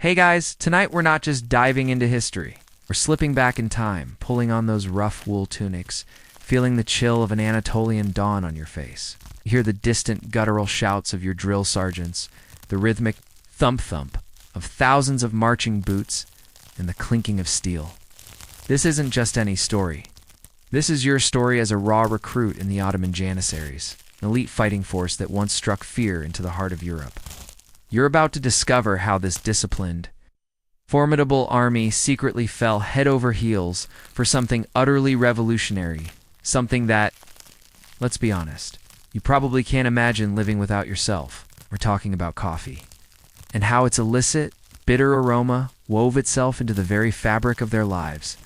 Hey guys, tonight we're not just diving into history. We're slipping back in time, pulling on those rough wool tunics, feeling the chill of an Anatolian dawn on your face. You hear the distant guttural shouts of your drill sergeants, the rhythmic thump-thump of thousands of marching boots, and the clinking of steel. This isn't just any story. This is your story as a raw recruit in the Ottoman Janissaries, an elite fighting force that once struck fear into the heart of Europe. You're about to discover how this disciplined, formidable army secretly fell head over heels for something utterly revolutionary, something that, let's be honest, you probably can't imagine living without yourself. We're talking about coffee, and how its illicit, bitter aroma wove itself into the very fabric of their lives,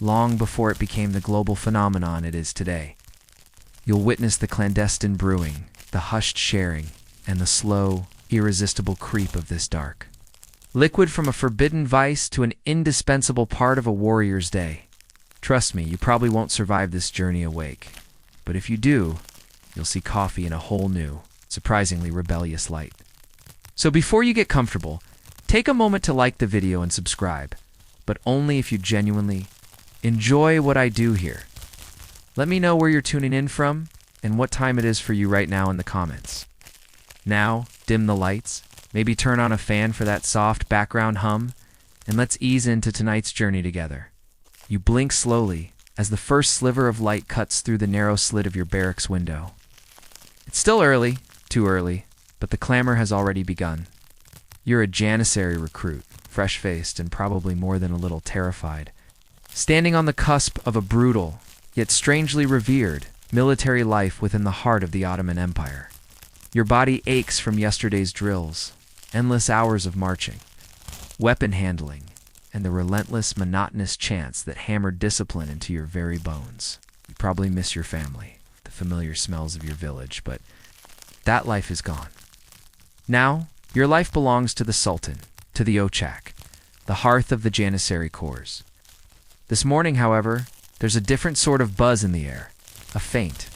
long before it became the global phenomenon it is today. You'll witness the clandestine brewing, the hushed sharing, and the slow, irresistible creep of this dark liquid from a forbidden vice to an indispensable part of a warrior's day. Trust me, you probably won't survive this journey awake. But if you do, you'll see coffee in a whole new, surprisingly rebellious light. So before you get comfortable, take a moment to like the video and subscribe, but only if you genuinely enjoy what I do here. Let me know where you're tuning in from and what time it is for you right now in the comments. Now, dim the lights, maybe turn on a fan for that soft background hum, and let's ease into tonight's journey together. You blink slowly as the first sliver of light cuts through the narrow slit of your barracks window. It's still early, too early, but the clamor has already begun. You're a Janissary recruit, fresh-faced and probably more than a little terrified, standing on the cusp of a brutal, yet strangely revered, military life within the heart of the Ottoman Empire. Your body aches from yesterday's drills, endless hours of marching, weapon handling, and the relentless, monotonous chants that hammered discipline into your very bones. You probably miss your family, the familiar smells of your village, but that life is gone. Now, your life belongs to the Sultan, to the Ochak, the hearth of the Janissary corps. This morning, however, there's a different sort of buzz in the air, a faint,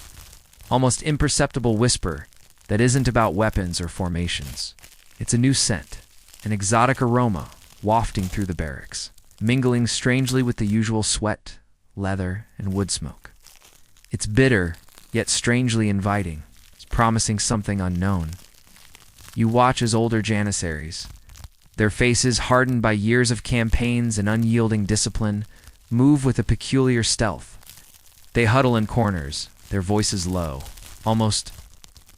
almost imperceptible whisper that isn't about weapons or formations. It's a new scent, an exotic aroma wafting through the barracks, mingling strangely with the usual sweat, leather, and wood smoke. It's bitter, yet strangely inviting. It's promising something unknown. You watch as older Janissaries, their faces hardened by years of campaigns and unyielding discipline, move with a peculiar stealth. They huddle in corners, their voices low, almost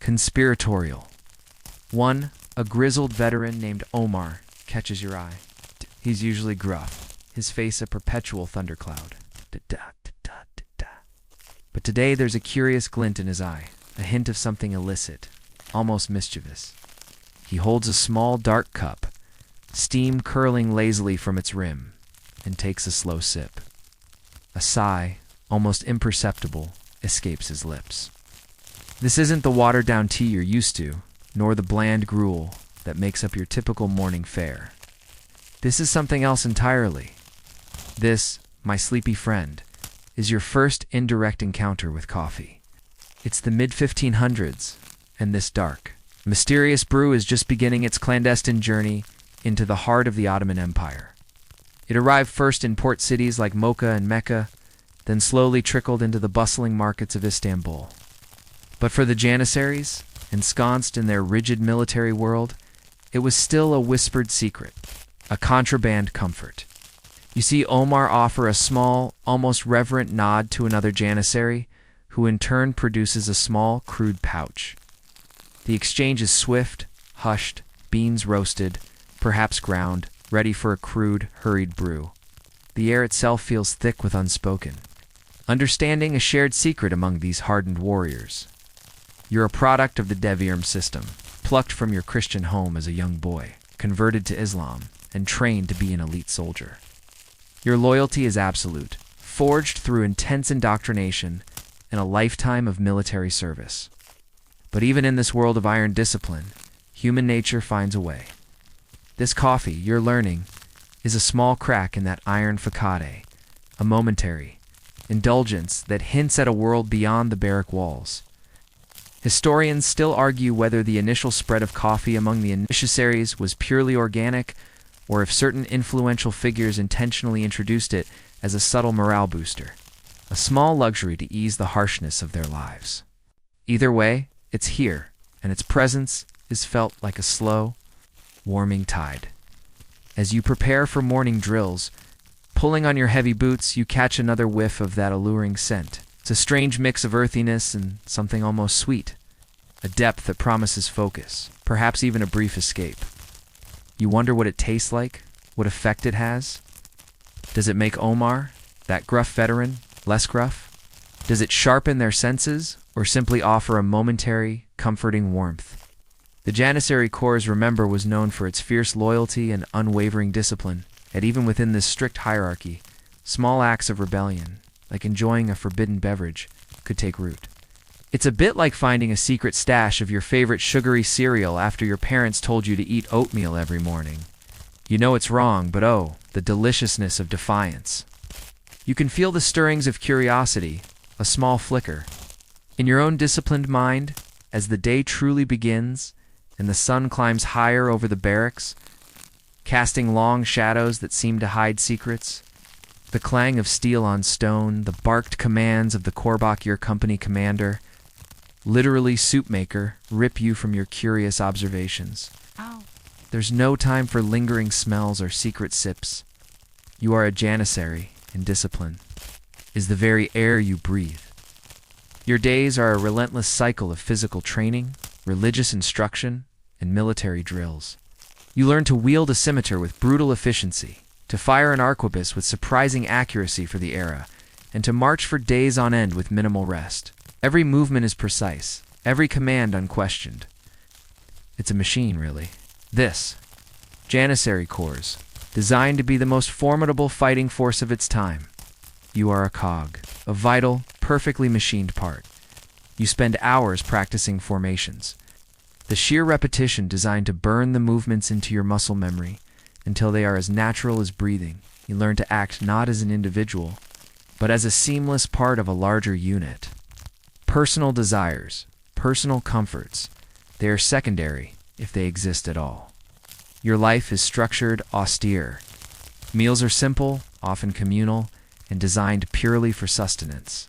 conspiratorial. One, a grizzled veteran named Omar, catches your eye. He's usually gruff, his face a perpetual thundercloud. But today there's a curious glint in his eye, a hint of something illicit, almost mischievous. He holds a small dark cup, steam curling lazily from its rim, and takes a slow sip. A sigh, almost imperceptible, escapes his lips. This isn't the watered-down tea you're used to, nor the bland gruel that makes up your typical morning fare. This is something else entirely. This, my sleepy friend, is your first indirect encounter with coffee. It's the mid-1500s, and this dark, mysterious brew is just beginning its clandestine journey into the heart of the Ottoman Empire. It arrived first in port cities like Mocha and Mecca, then slowly trickled into the bustling markets of Istanbul. But for the Janissaries, ensconced in their rigid military world, it was still a whispered secret, a contraband comfort. You see Omar offer a small, almost reverent nod to another Janissary, who in turn produces a small, crude pouch. The exchange is swift, hushed, beans roasted, perhaps ground, ready for a crude, hurried brew. The air itself feels thick with unspoken, understanding a shared secret among these hardened warriors. You're a product of the Devirm system, plucked from your Christian home as a young boy, converted to Islam, and trained to be an elite soldier. Your loyalty is absolute, forged through intense indoctrination and a lifetime of military service. But even in this world of iron discipline, human nature finds a way. This coffee, you're learning, is a small crack in that iron facade, a momentary indulgence that hints at a world beyond the barrack walls. Historians still argue whether the initial spread of coffee among the Janissaries was purely organic or if certain influential figures intentionally introduced it as a subtle morale booster, a small luxury to ease the harshness of their lives. Either way, it's here, and its presence is felt like a slow, warming tide. As you prepare for morning drills, pulling on your heavy boots, you catch another whiff of that alluring scent. It's a strange mix of earthiness and something almost sweet, a depth that promises focus, perhaps even a brief escape. You wonder what it tastes like, what effect it has. Does it make Omar, that gruff veteran, less gruff? Does it sharpen their senses, or simply offer a momentary, comforting warmth? The Janissary Corps, remember, was known for its fierce loyalty and unwavering discipline, and even within this strict hierarchy, small acts of rebellion, like enjoying a forbidden beverage, could take root. It's a bit like finding a secret stash of your favorite sugary cereal after your parents told you to eat oatmeal every morning. You know it's wrong, but oh, the deliciousness of defiance. You can feel the stirrings of curiosity, a small flicker. In your own disciplined mind, as the day truly begins, and the sun climbs higher over the barracks, casting long shadows that seem to hide secrets. The clang of steel on stone, the barked commands of the Korbach, your company commander, literally soup maker, rip you from your curious observations. Ow. There's no time for lingering smells or secret sips. You are a janissary, and discipline is the very air you breathe. Your days are a relentless cycle of physical training, religious instruction, and military drills. You learn to wield a scimitar with brutal efficiency, to fire an arquebus with surprising accuracy for the era, and to march for days on end with minimal rest. Every movement is precise, every command unquestioned. It's a machine, really. This, Janissary Corps, designed to be the most formidable fighting force of its time. You are a cog, a vital, perfectly machined part. You spend hours practicing formations. The sheer repetition designed to burn the movements into your muscle memory until they are as natural as breathing. You learn to act not as an individual, but as a seamless part of a larger unit. Personal desires, personal comforts, they are secondary if they exist at all. Your life is structured, austere. Meals are simple, often communal, and designed purely for sustenance.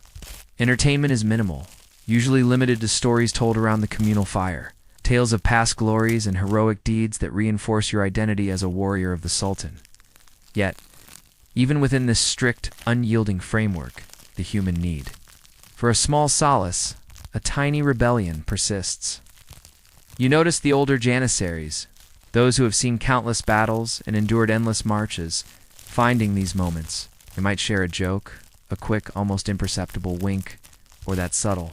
Entertainment is minimal, usually limited to stories told around the communal fire. Tales of past glories and heroic deeds that reinforce your identity as a warrior of the Sultan. Yet, even within this strict, unyielding framework, the human need for a small solace, a tiny rebellion persists. You notice the older janissaries, those who have seen countless battles and endured endless marches, finding these moments. They might share a joke, a quick, almost imperceptible wink, or that subtle,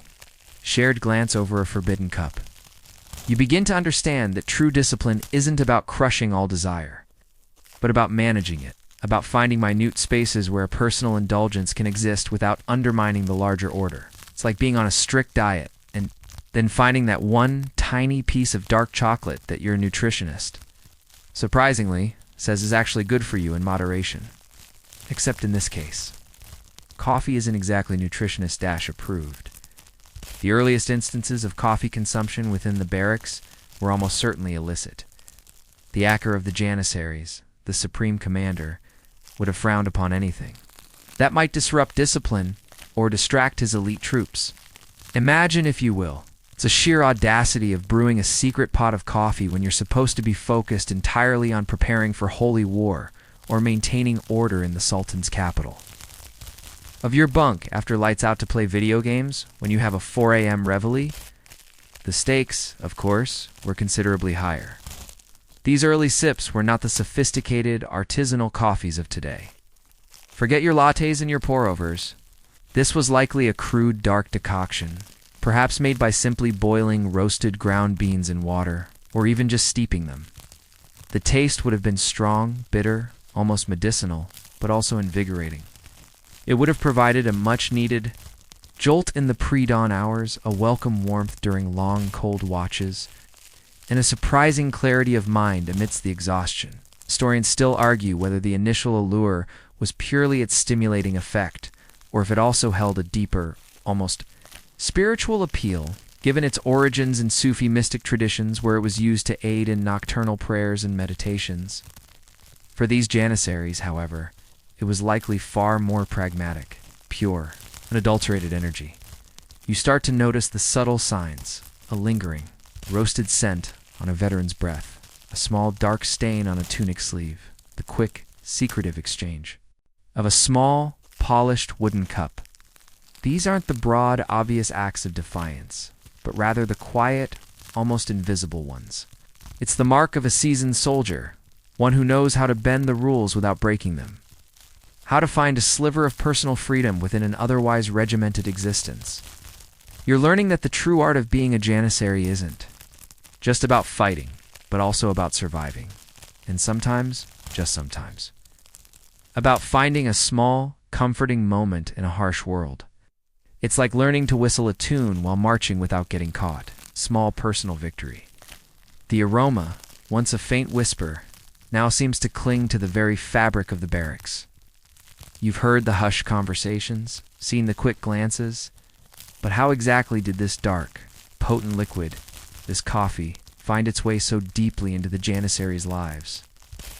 shared glance over a forbidden cup. You begin to understand that true discipline isn't about crushing all desire, but about managing it, about finding minute spaces where a personal indulgence can exist without undermining the larger order. It's like being on a strict diet, and then finding that one tiny piece of dark chocolate that your nutritionist, surprisingly, says is actually good for you in moderation. Except in this case, coffee isn't exactly nutritionist approved. The earliest instances of coffee consumption within the barracks were almost certainly illicit. The Acker of the Janissaries, the supreme commander, would have frowned upon anything that might disrupt discipline or distract his elite troops. Imagine, if you will, it's a sheer audacity of brewing a secret pot of coffee when you're supposed to be focused entirely on preparing for holy war or maintaining order in the Sultan's capital. Of your bunk after lights out to play video games when you have a 4 a.m. reveille, the stakes, of course, were considerably higher. These early sips were not the sophisticated, artisanal coffees of today. Forget your lattes and your pour-overs. This was likely a crude, dark decoction, perhaps made by simply boiling roasted ground beans in water, or even just steeping them. The taste would have been strong, bitter, almost medicinal, but also invigorating. It would have provided a much-needed jolt in the pre-dawn hours, a welcome warmth during long, cold watches, and a surprising clarity of mind amidst the exhaustion. Historians still argue whether the initial allure was purely its stimulating effect, or if it also held a deeper, almost spiritual appeal, given its origins in Sufi mystic traditions where it was used to aid in nocturnal prayers and meditations. For these Janissaries, however, it was likely far more pragmatic, pure, unadulterated energy. You start to notice the subtle signs, a lingering, roasted scent on a veteran's breath, a small dark stain on a tunic sleeve, the quick, secretive exchange of a small, polished wooden cup. These aren't the broad, obvious acts of defiance, but rather the quiet, almost invisible ones. It's the mark of a seasoned soldier, one who knows how to bend the rules without breaking them, how to find a sliver of personal freedom within an otherwise regimented existence. You're learning that the true art of being a Janissary isn't just about fighting, but also about surviving. And sometimes, just sometimes, about finding a small, comforting moment in a harsh world. It's like learning to whistle a tune while marching without getting caught. Small personal victory. The aroma, once a faint whisper, now seems to cling to the very fabric of the barracks. You've heard the hushed conversations, seen the quick glances, but how exactly did this dark, potent liquid, this coffee, find its way so deeply into the Janissaries' lives?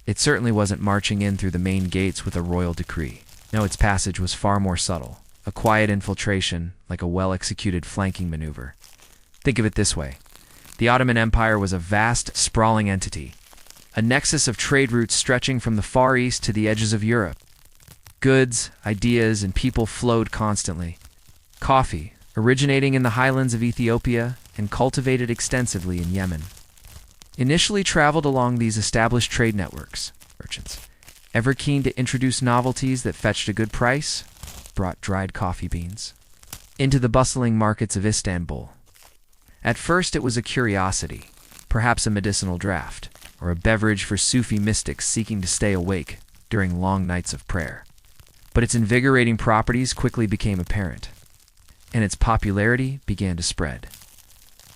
It certainly wasn't marching in through the main gates with a royal decree. No, its passage was far more subtle, a quiet infiltration, like a well-executed flanking maneuver. Think of it this way. The Ottoman Empire was a vast, sprawling entity, a nexus of trade routes stretching from the Far East to the edges of Europe. Goods, ideas, and people flowed constantly. Coffee, originating in the highlands of Ethiopia and cultivated extensively in Yemen, initially traveled along these established trade networks. Merchants, ever keen to introduce novelties that fetched a good price, brought dried coffee beans into the bustling markets of Istanbul. At first it was a curiosity, perhaps a medicinal draught, or a beverage for Sufi mystics seeking to stay awake during long nights of prayer. But its invigorating properties quickly became apparent, and its popularity began to spread.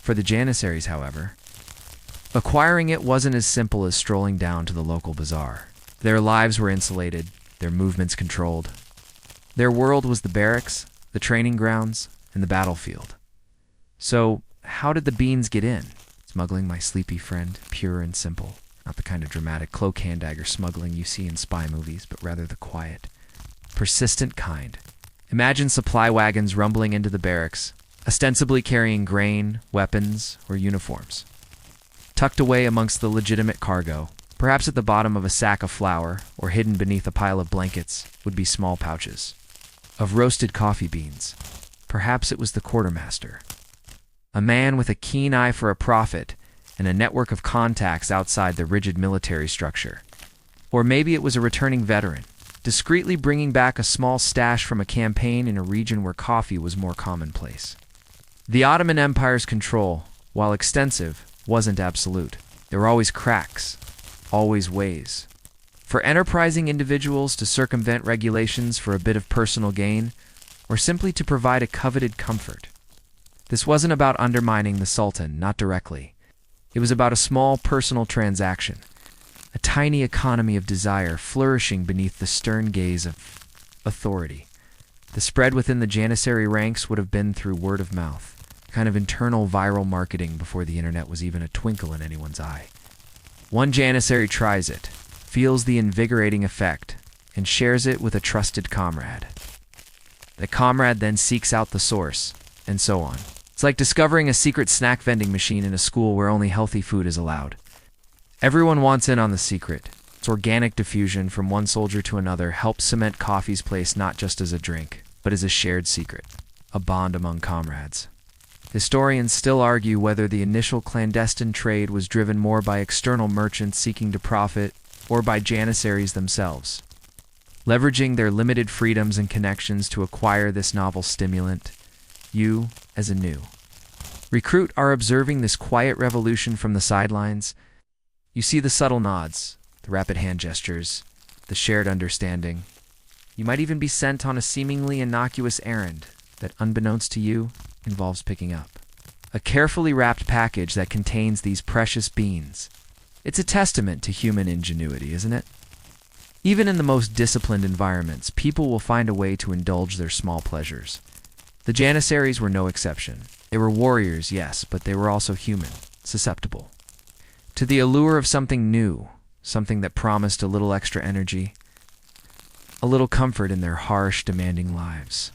For the Janissaries, however, acquiring it wasn't as simple as strolling down to the local bazaar. Their lives were insulated, their movements controlled. Their world was the barracks, the training grounds, and the battlefield. So, how did the beans get in? Smuggling, my sleepy friend, pure and simple. Not the kind of dramatic cloak-hand-dagger smuggling you see in spy movies, but rather the quiet, persistent kind. Imagine supply wagons rumbling into the barracks, ostensibly carrying grain, weapons, or uniforms. Tucked away amongst the legitimate cargo, perhaps at the bottom of a sack of flour, or hidden beneath a pile of blankets, would be small pouches of roasted coffee beans. Perhaps it was the quartermaster, a man with a keen eye for a profit and a network of contacts outside the rigid military structure. Or maybe it was a returning veteran, discreetly bringing back a small stash from a campaign in a region where coffee was more commonplace. The Ottoman Empire's control, while extensive, wasn't absolute. There were always cracks, always ways for enterprising individuals to circumvent regulations for a bit of personal gain, or simply to provide a coveted comfort. This wasn't about undermining the Sultan, not directly. It was about a small personal transaction, a tiny economy of desire flourishing beneath the stern gaze of authority. The spread within the Janissary ranks would have been through word of mouth, kind of internal viral marketing before the internet was even a twinkle in anyone's eye. One Janissary tries it, feels the invigorating effect, and shares it with a trusted comrade. The comrade then seeks out the source, and so on. It's like discovering a secret snack vending machine in a school where only healthy food is allowed. Everyone wants in on the secret. Its organic diffusion from one soldier to another helps cement coffee's place not just as a drink, but as a shared secret, a bond among comrades. Historians still argue whether the initial clandestine trade was driven more by external merchants seeking to profit or by Janissaries themselves, leveraging their limited freedoms and connections to acquire this novel stimulant. You, as a new recruit, are observing this quiet revolution from the sidelines. You see the subtle nods, the rapid hand gestures, the shared understanding. You might even be sent on a seemingly innocuous errand that, unbeknownst to you, involves picking up a carefully wrapped package that contains these precious beans. It's a testament to human ingenuity, isn't it? Even in the most disciplined environments, people will find a way to indulge their small pleasures. The Janissaries were no exception. They were warriors, yes, but they were also human, susceptible to the allure of something new, something that promised a little extra energy, a little comfort in their harsh, demanding lives.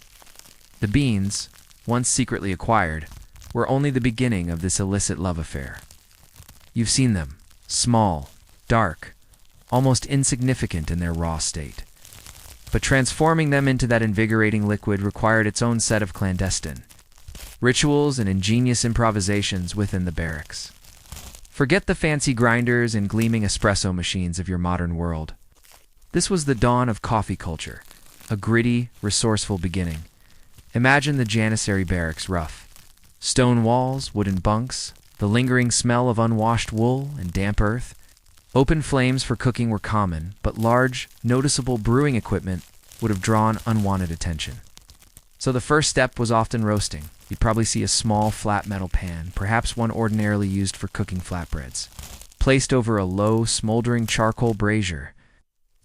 The beans, once secretly acquired, were only the beginning of this illicit love affair. You've seen them, small, dark, almost insignificant in their raw state. But transforming them into that invigorating liquid required its own set of clandestine rituals and ingenious improvisations within the barracks. Forget the fancy grinders and gleaming espresso machines of your modern world. This was the dawn of coffee culture, a gritty, resourceful beginning. Imagine the Janissary barracks rough. Stone walls, wooden bunks, the lingering smell of unwashed wool and damp earth. Open flames for cooking were common, but large, noticeable brewing equipment would have drawn unwanted attention. So the first step was often roasting. You'd probably see a small, flat metal pan, perhaps one ordinarily used for cooking flatbreads, placed over a low, smoldering charcoal brazier.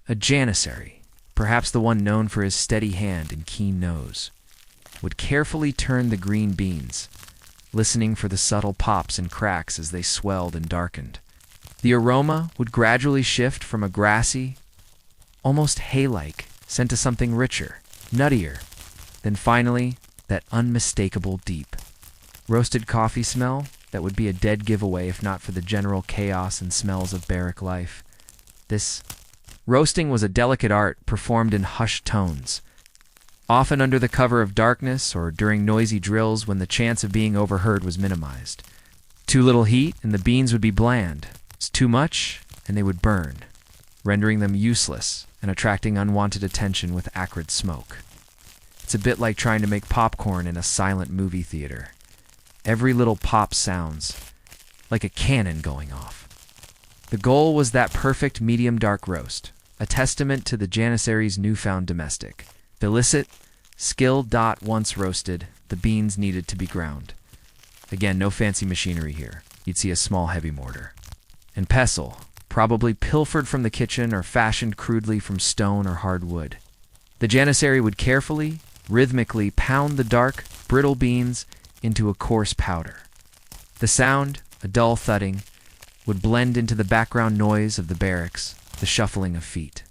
A janissary, perhaps the one known for his steady hand and keen nose, would carefully turn the green beans, listening for the subtle pops and cracks as they swelled and darkened. The aroma would gradually shift from a grassy, almost hay-like, scent to something richer, nuttier, then finally, that unmistakable deep roasted coffee smell that would be a dead giveaway if not for the general chaos and smells of barrack life. This roasting was a delicate art performed in hushed tones, often under the cover of darkness or during noisy drills when the chance of being overheard was minimized. Too little heat and the beans would be bland. Too much and they would burn, rendering them useless and attracting unwanted attention with acrid smoke. It's a bit like trying to make popcorn in a silent movie theater. Every little pop sounds like a cannon going off. The goal was that perfect medium dark roast, a testament to the janissary's newfound domestic. Illicit, skilled. Once roasted, the beans needed to be ground. Again, no fancy machinery here. You'd see a small heavy mortar and pestle, probably pilfered from the kitchen or fashioned crudely from stone or hard wood. The janissary would carefully, rhythmically pound the dark, brittle beans into a coarse powder. The sound, a dull thudding, would blend into the background noise of the barracks, the shuffling of feet,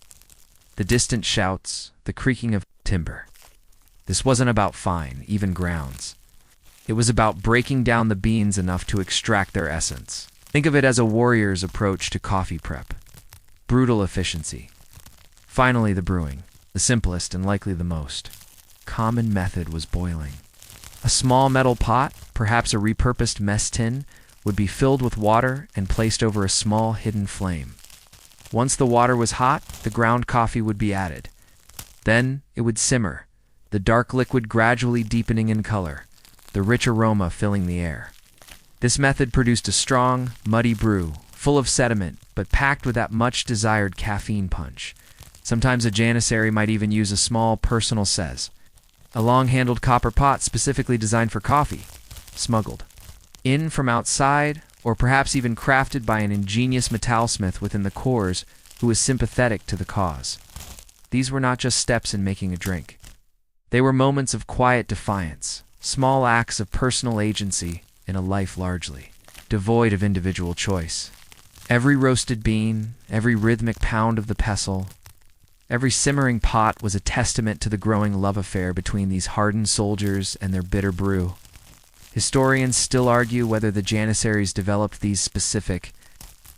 the distant shouts, the creaking of timber. This wasn't about fine, even grounds. It was about breaking down the beans enough to extract their essence. Think of it as a warrior's approach to coffee prep. Brutal efficiency. Finally, the brewing, the simplest and likely the most common method, was boiling. A small metal pot, perhaps a repurposed mess tin, would be filled with water and placed over a small hidden flame. Once the water was hot, the ground coffee would be added. Then it would simmer, the dark liquid gradually deepening in color, the rich aroma filling the air. This method produced a strong, muddy brew, full of sediment, but packed with that much-desired caffeine punch. Sometimes a janissary might even use a small personal says, a long-handled copper pot specifically designed for coffee, smuggled in from outside, or perhaps even crafted by an ingenious metallsmith within the cores who was sympathetic to the cause. These were not just steps in making a drink. They were moments of quiet defiance, small acts of personal agency in a life largely devoid of individual choice. Every roasted bean, every rhythmic pound of the pestle, every simmering pot was a testament to the growing love affair between these hardened soldiers and their bitter brew. Historians still argue whether the janissaries developed these specific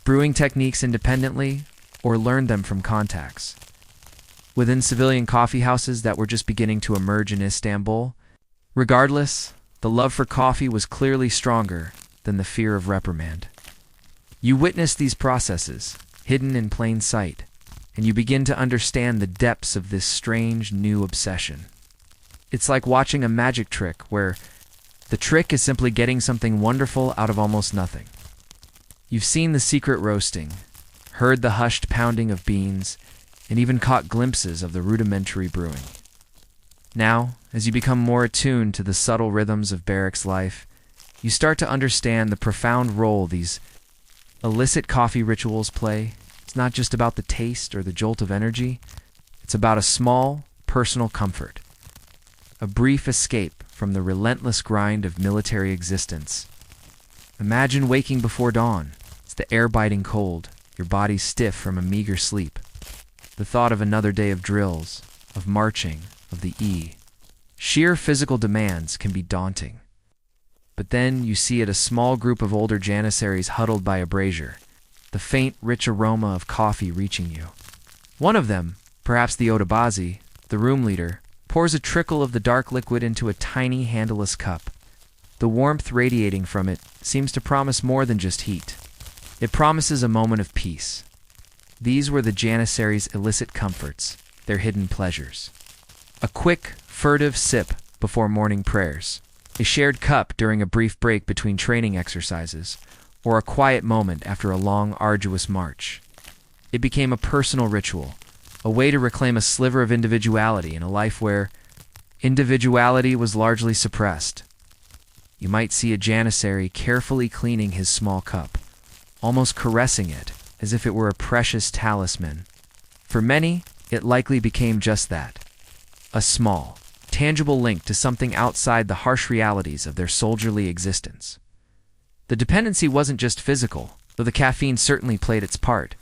brewing techniques independently or learned them from contacts within civilian coffee houses that were just beginning to emerge in Istanbul. Regardless, the love for coffee was clearly stronger than the fear of reprimand. You witness these processes, hidden in plain sight, and you begin to understand the depths of this strange new obsession. It's like watching a magic trick where the trick is simply getting something wonderful out of almost nothing. You've seen the secret roasting, heard the hushed pounding of beans, and even caught glimpses of the rudimentary brewing. Now, as you become more attuned to the subtle rhythms of barracks life, you start to understand the profound role these illicit coffee rituals play. It's not just about the taste or the jolt of energy. It's about a small, personal comfort, a brief escape from the relentless grind of military existence. Imagine waking before dawn. It's the air-biting cold, your body stiff from a meager sleep. The thought of another day of drills, of marching, of the sheer physical demands can be daunting. But then you see it a small group of older janissaries huddled by a brazier, the faint, rich aroma of coffee reaching you. One of them, perhaps the Otobazi, the room leader, pours a trickle of the dark liquid into a tiny, handleless cup. The warmth radiating from it seems to promise more than just heat. It promises a moment of peace. These were the janissaries' illicit comforts, their hidden pleasures. A quick, furtive sip before morning prayers, a shared cup during a brief break between training exercises, or a quiet moment after a long, arduous march. It became a personal ritual, a way to reclaim a sliver of individuality in a life where individuality was largely suppressed. You might see a janissary carefully cleaning his small cup, almost caressing it as if it were a precious talisman. For many, it likely became just that, a small, tangible link to something outside the harsh realities of their soldierly existence. The dependency wasn't just physical, though the caffeine certainly played its part.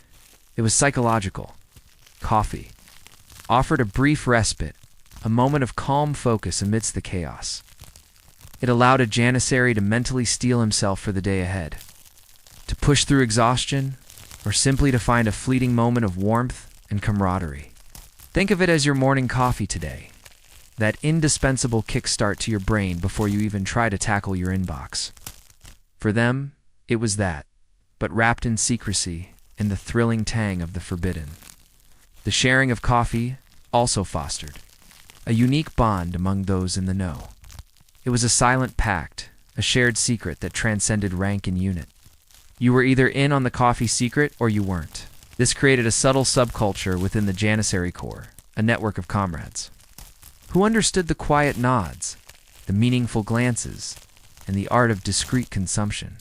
It was psychological. Coffee offered a brief respite, a moment of calm focus amidst the chaos. It allowed a janissary to mentally steel himself for the day ahead, to push through exhaustion, or simply to find a fleeting moment of warmth and camaraderie. Think of it as your morning coffee today, that indispensable kickstart to your brain before you even try to tackle your inbox. For them, it was that, but wrapped in secrecy and the thrilling tang of the forbidden. The sharing of coffee also fostered a unique bond among those in the know. It was a silent pact, a shared secret that transcended rank and unit. You were either in on the coffee secret or you weren't. This created a subtle subculture within the janissary corps, a network of comrades, who understood the quiet nods, the meaningful glances, and the art of discreet consumption.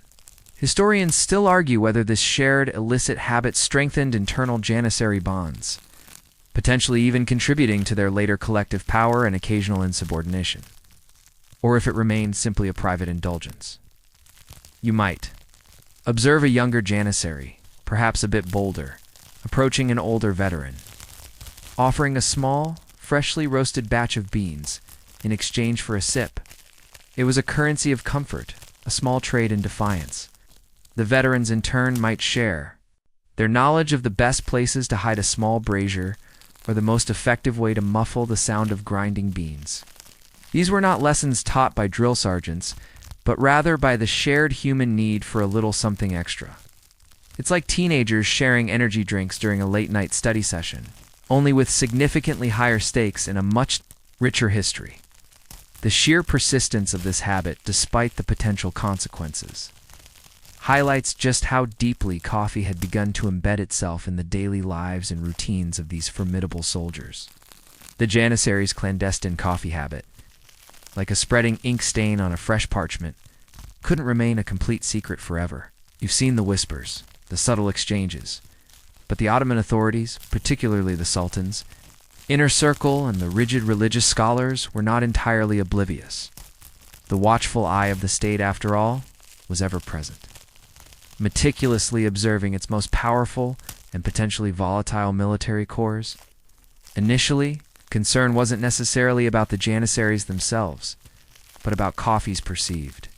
Historians still argue whether this shared illicit habit strengthened internal janissary bonds, potentially even contributing to their later collective power and occasional insubordination, or if it remained simply a private indulgence. You might observe a younger janissary, perhaps a bit bolder, approaching an older veteran, offering a small, freshly roasted batch of beans in exchange for a sip. It was a currency of comfort, a small trade in defiance. The veterans in turn might share their knowledge of the best places to hide a small brazier or the most effective way to muffle the sound of grinding beans. These were not lessons taught by drill sergeants, but rather by the shared human need for a little something extra. It's like teenagers sharing energy drinks during a late-night study session, only with significantly higher stakes and a much richer history. The sheer persistence of this habit, despite the potential consequences, highlights just how deeply coffee had begun to embed itself in the daily lives and routines of these formidable soldiers. The janissary's clandestine coffee habit, like a spreading ink stain on a fresh parchment, couldn't remain a complete secret forever. You've seen the whispers, the subtle exchanges, but the Ottoman authorities, particularly the sultans, inner circle, and the rigid religious scholars were not entirely oblivious. The watchful eye of the state, after all, was ever present, meticulously observing its most powerful and potentially volatile military corps. Initially, concern wasn't necessarily about the janissaries themselves, but about coffee's perceived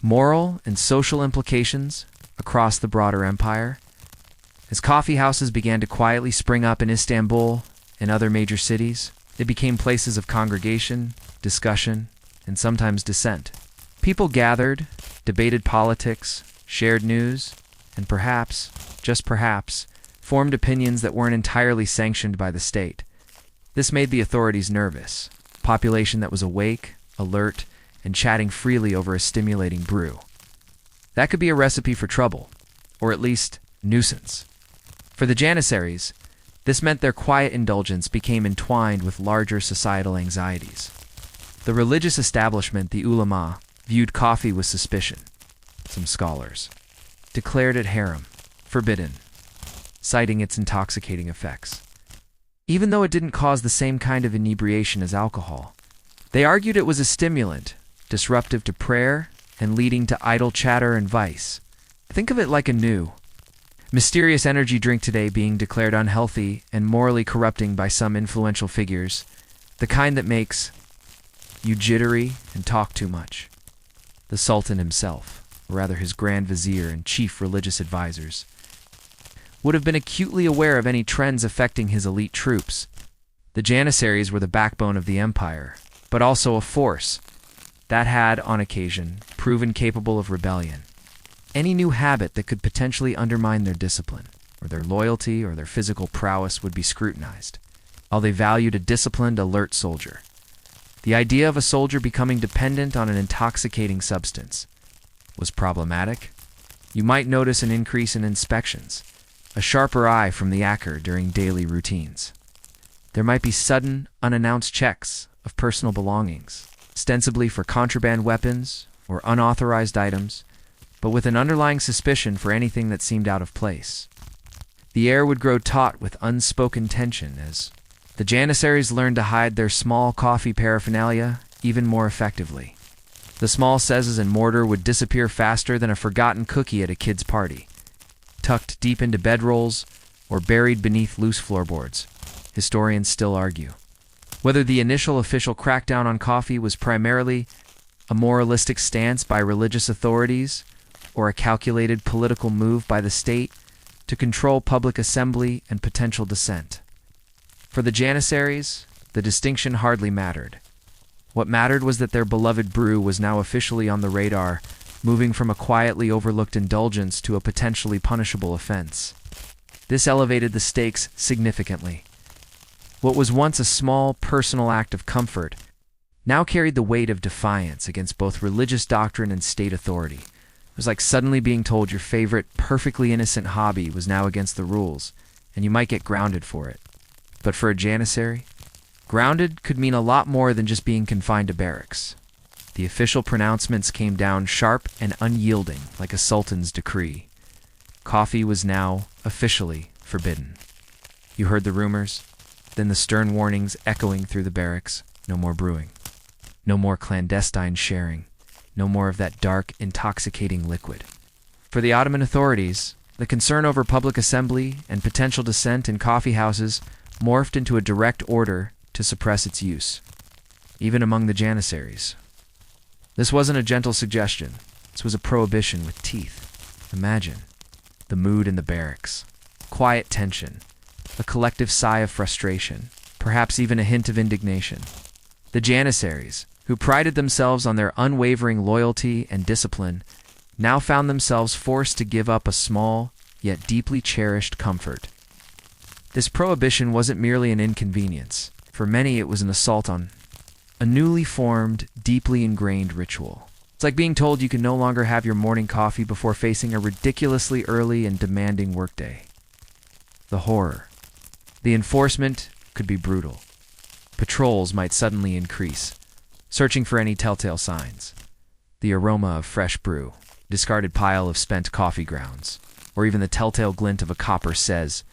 moral and social implications across the broader empire. As coffee houses began to quietly spring up in Istanbul and other major cities, they became places of congregation, discussion, and sometimes dissent. People gathered, debated politics, shared news, and perhaps, just perhaps, formed opinions that weren't entirely sanctioned by the state. This made the authorities nervous, a population that was awake, alert, and chatting freely over a stimulating brew. That could be a recipe for trouble, or at least nuisance. For the janissaries, this meant their quiet indulgence became entwined with larger societal anxieties. The religious establishment, the ulama, viewed coffee with suspicion. Some scholars declared it haram, forbidden, citing its intoxicating effects. Even though it didn't cause the same kind of inebriation as alcohol, they argued it was a stimulant, disruptive to prayer and leading to idle chatter and vice. Think of it like a new, Mysterious energy drink today being declared unhealthy and morally corrupting by some influential figures, the kind that makes you jittery and talk too much. The Sultan himself, or rather his Grand Vizier and chief religious advisors, would have been acutely aware of any trends affecting his elite troops. The Janissaries were the backbone of the empire, but also a force that had, on occasion, proven capable of rebellion. Any new habit that could potentially undermine their discipline, or their loyalty, or their physical prowess would be scrutinized, while they valued a disciplined, alert soldier. The idea of a soldier becoming dependent on an intoxicating substance was problematic. You might notice an increase in inspections, a sharper eye from the acker during daily routines. There might be sudden, unannounced checks of personal belongings, ostensibly for contraband weapons or unauthorized items, but with an underlying suspicion for anything that seemed out of place. The air would grow taut with unspoken tension as the Janissaries learned to hide their small coffee paraphernalia even more effectively. The small sezes and mortar would disappear faster than a forgotten cookie at a kid's party, tucked deep into bedrolls or buried beneath loose floorboards. Historians still argue whether the initial official crackdown on coffee was primarily a moralistic stance by religious authorities or a calculated political move by the state to control public assembly and potential dissent. For the Janissaries, the distinction hardly mattered. What mattered was that their beloved brew was now officially on the radar, moving from a quietly overlooked indulgence to a potentially punishable offense. This elevated the stakes significantly. What was once a small, personal act of comfort now carried the weight of defiance against both religious doctrine and state authority. It was like suddenly being told your favorite, perfectly innocent hobby was now against the rules, and you might get grounded for it. But for a Janissary, grounded could mean a lot more than just being confined to barracks. The official pronouncements came down sharp and unyielding, like a sultan's decree. Coffee was now officially forbidden. You heard the rumors, then the stern warnings echoing through the barracks. No more brewing. No more clandestine sharing. No more of that dark, intoxicating liquid. For the Ottoman authorities, the concern over public assembly and potential dissent in coffee houses morphed into a direct order to suppress its use, even among the Janissaries. This wasn't a gentle suggestion. This was a prohibition with teeth. Imagine the mood in the barracks. Quiet tension. A collective sigh of frustration. Perhaps even a hint of indignation. The Janissaries, who prided themselves on their unwavering loyalty and discipline, now found themselves forced to give up a small, yet deeply cherished comfort. This prohibition wasn't merely an inconvenience. For many, it was an assault on a newly formed, deeply ingrained ritual. It's like being told you can no longer have your morning coffee before facing a ridiculously early and demanding workday. The horror. The enforcement could be brutal. Patrols might suddenly increase, searching for any telltale signs. The aroma of fresh brew, discarded pile of spent coffee grounds, or even the telltale glint of a copper sez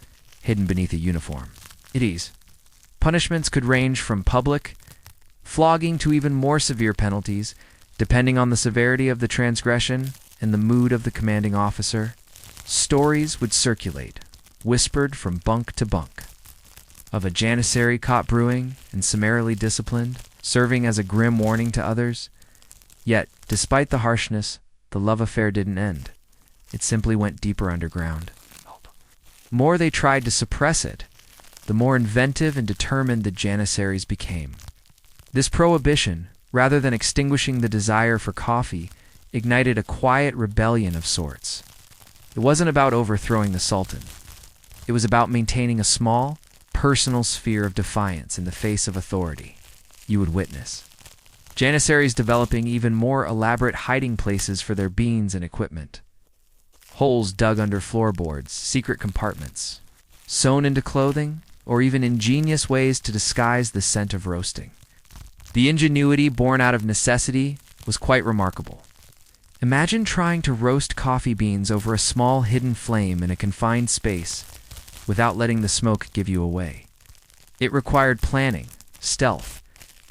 hidden beneath a uniform. Punishments could range from public flogging to even more severe penalties, depending on the severity of the transgression and the mood of the commanding officer. Stories would circulate, whispered from bunk to bunk, of a Janissary caught brewing and summarily disciplined, serving as a grim warning to others. Yet, despite the harshness, the love affair didn't end. It simply went deeper underground. The more they tried to suppress it, the more inventive and determined the Janissaries became. This prohibition, rather than extinguishing the desire for coffee, ignited a quiet rebellion of sorts. It wasn't about overthrowing the Sultan. It was about maintaining a small, personal sphere of defiance in the face of authority. You would witness Janissaries developing even more elaborate hiding places for their beans and equipment. Holes dug under floorboards, secret compartments, sewn into clothing, or even ingenious ways to disguise the scent of roasting. The ingenuity born out of necessity was quite remarkable. Imagine trying to roast coffee beans over a small hidden flame in a confined space without letting the smoke give you away. It required planning, stealth,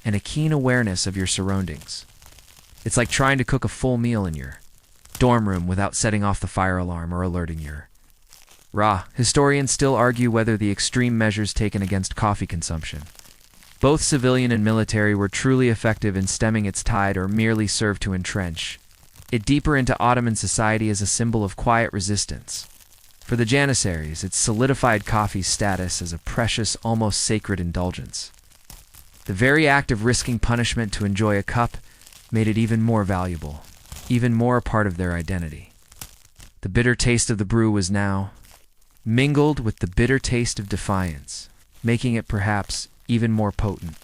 and a keen awareness of your surroundings. It's like trying to cook a full meal in your dorm room without setting off the fire alarm or alerting your Historians still argue whether the extreme measures taken against coffee consumption, both civilian and military, were truly effective in stemming its tide or merely served to entrench it deeper into Ottoman society as a symbol of quiet resistance. For the Janissaries, it solidified coffee's status as a precious, almost sacred indulgence. The very act of risking punishment to enjoy a cup made it even more valuable, even more a part of their identity. The bitter taste of the brew was now mingled with the bitter taste of defiance, making it perhaps even more potent.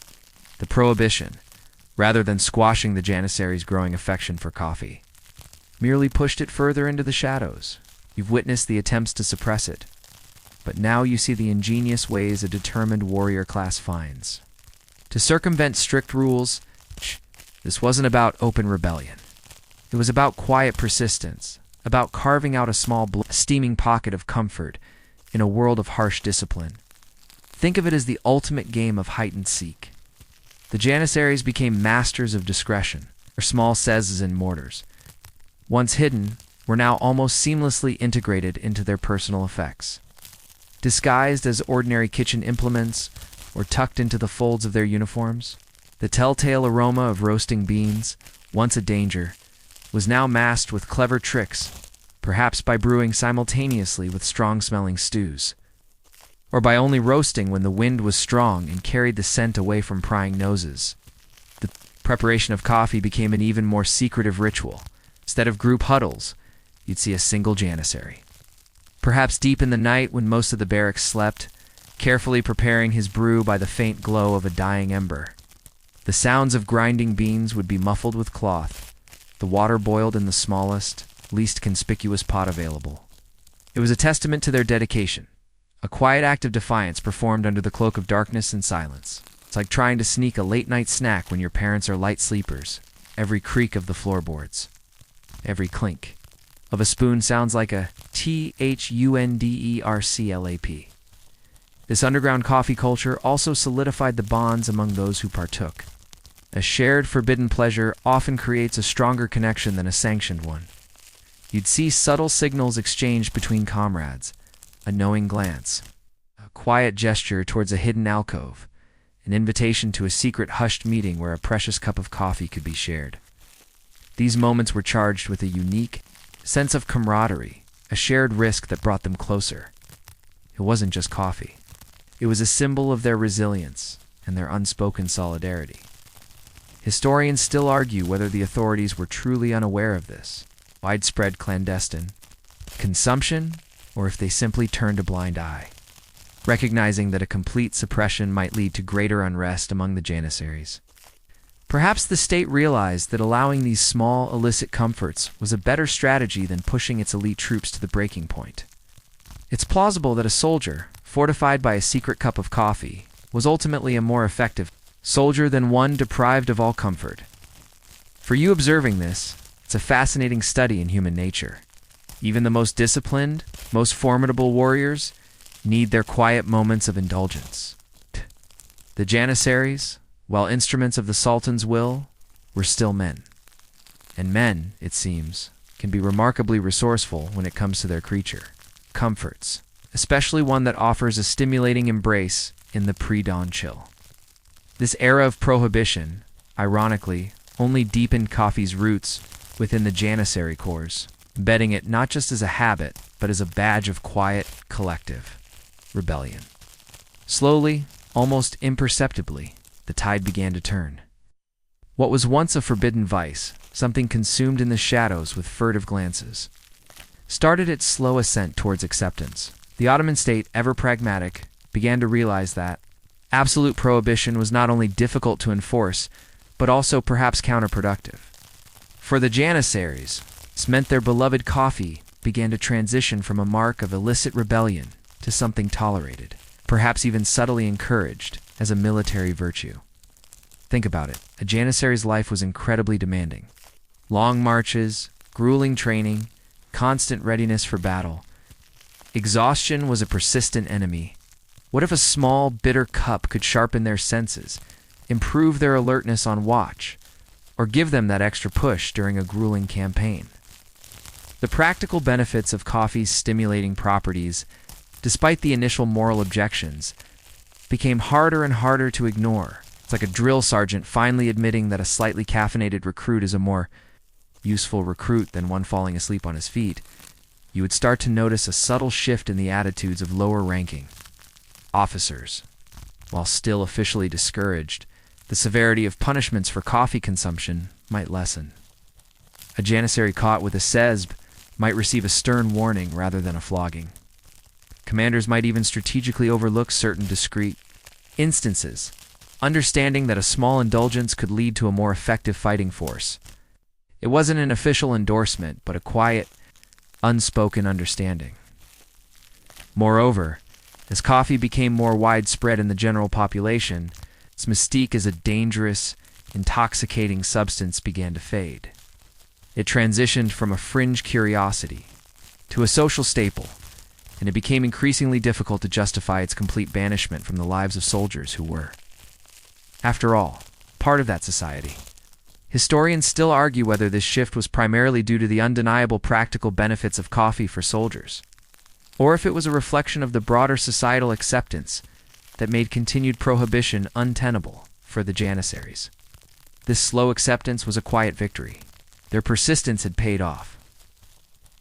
The prohibition, rather than squashing the Janissaries' growing affection for coffee, merely pushed it further into the shadows. You've witnessed the attempts to suppress it, but now you see the ingenious ways a determined warrior class finds to circumvent strict rules. This wasn't about open rebellion. It was about quiet persistence, about carving out a small, steaming pocket of comfort in a world of harsh discipline. Think of it as the ultimate game of hide-and-seek. The Janissaries became masters of discretion, or small seizes and mortars. Once hidden, were now almost seamlessly integrated into their personal effects. Disguised as ordinary kitchen implements or tucked into the folds of their uniforms, the telltale aroma of roasting beans, once a danger, was now masked with clever tricks, perhaps by brewing simultaneously with strong-smelling stews, or by only roasting when the wind was strong and carried the scent away from prying noses. The preparation of coffee became an even more secretive ritual. Instead of group huddles, you'd see a single Janissary, perhaps deep in the night when most of the barracks slept, carefully preparing his brew by the faint glow of a dying ember. The sounds of grinding beans would be muffled with cloth, the water boiled in the smallest, least conspicuous pot available. It was a testament to their dedication, a quiet act of defiance performed under the cloak of darkness and silence. It's like trying to sneak a late-night snack when your parents are light sleepers. Every creak of the floorboards, every clink of a spoon sounds like a thunderclap. This underground coffee culture also solidified the bonds among those who partook. A shared forbidden pleasure often creates a stronger connection than a sanctioned one. You'd see subtle signals exchanged between comrades, a knowing glance, a quiet gesture towards a hidden alcove, an invitation to a secret hushed meeting where a precious cup of coffee could be shared. These moments were charged with a unique sense of camaraderie, a shared risk that brought them closer. It wasn't just coffee. It was a symbol of their resilience and their unspoken solidarity. Historians still argue whether the authorities were truly unaware of this widespread clandestine consumption, or if they simply turned a blind eye, recognizing that a complete suppression might lead to greater unrest among the Janissaries. Perhaps the state realized that allowing these small, illicit comforts was a better strategy than pushing its elite troops to the breaking point. It's plausible that a soldier, fortified by a secret cup of coffee, was ultimately a more effective soldier than one deprived of all comfort. For you observing this, it's a fascinating study in human nature. Even the most disciplined, most formidable warriors need their quiet moments of indulgence. The Janissaries, while instruments of the Sultan's will, were still men. And men, it seems, can be remarkably resourceful when it comes to their creature comforts, especially one that offers a stimulating embrace in the pre-dawn chill. This era of prohibition, ironically, only deepened coffee's roots within the Janissary corps, embedding it not just as a habit, but as a badge of quiet, collective rebellion. Slowly, almost imperceptibly, the tide began to turn. What was once a forbidden vice, something consumed in the shadows with furtive glances, started its slow ascent towards acceptance. The Ottoman state, ever pragmatic, began to realize that absolute prohibition was not only difficult to enforce, but also perhaps counterproductive. For the Janissaries, this meant their beloved coffee began to transition from a mark of illicit rebellion to something tolerated, perhaps even subtly encouraged, as a military virtue. Think about it. A Janissary's life was incredibly demanding. Long marches, grueling training, constant readiness for battle. Exhaustion was a persistent enemy. What if a small, bitter cup could sharpen their senses, improve their alertness on watch, or give them that extra push during a grueling campaign? The practical benefits of coffee's stimulating properties, despite the initial moral objections, became harder and harder to ignore. It's like a drill sergeant finally admitting that a slightly caffeinated recruit is a more useful recruit than one falling asleep on his feet. You would start to notice a subtle shift in the attitudes of lower-ranking officers. While still officially discouraged, the severity of punishments for coffee consumption might lessen. A janissary caught with a sesb might receive a stern warning rather than a flogging. Commanders might even strategically overlook certain discrete instances, understanding that a small indulgence could lead to a more effective fighting force. It wasn't an official endorsement, but a quiet, unspoken understanding. Moreover, as coffee became more widespread in the general population, its mystique as a dangerous, intoxicating substance began to fade. It transitioned from a fringe curiosity to a social staple, and it became increasingly difficult to justify its complete banishment from the lives of soldiers who were, after all, part of that society. Historians still argue whether this shift was primarily due to the undeniable practical benefits of coffee for soldiers, or if it was a reflection of the broader societal acceptance that made continued prohibition untenable for the janissaries. This slow acceptance was a quiet victory. Their persistence had paid off.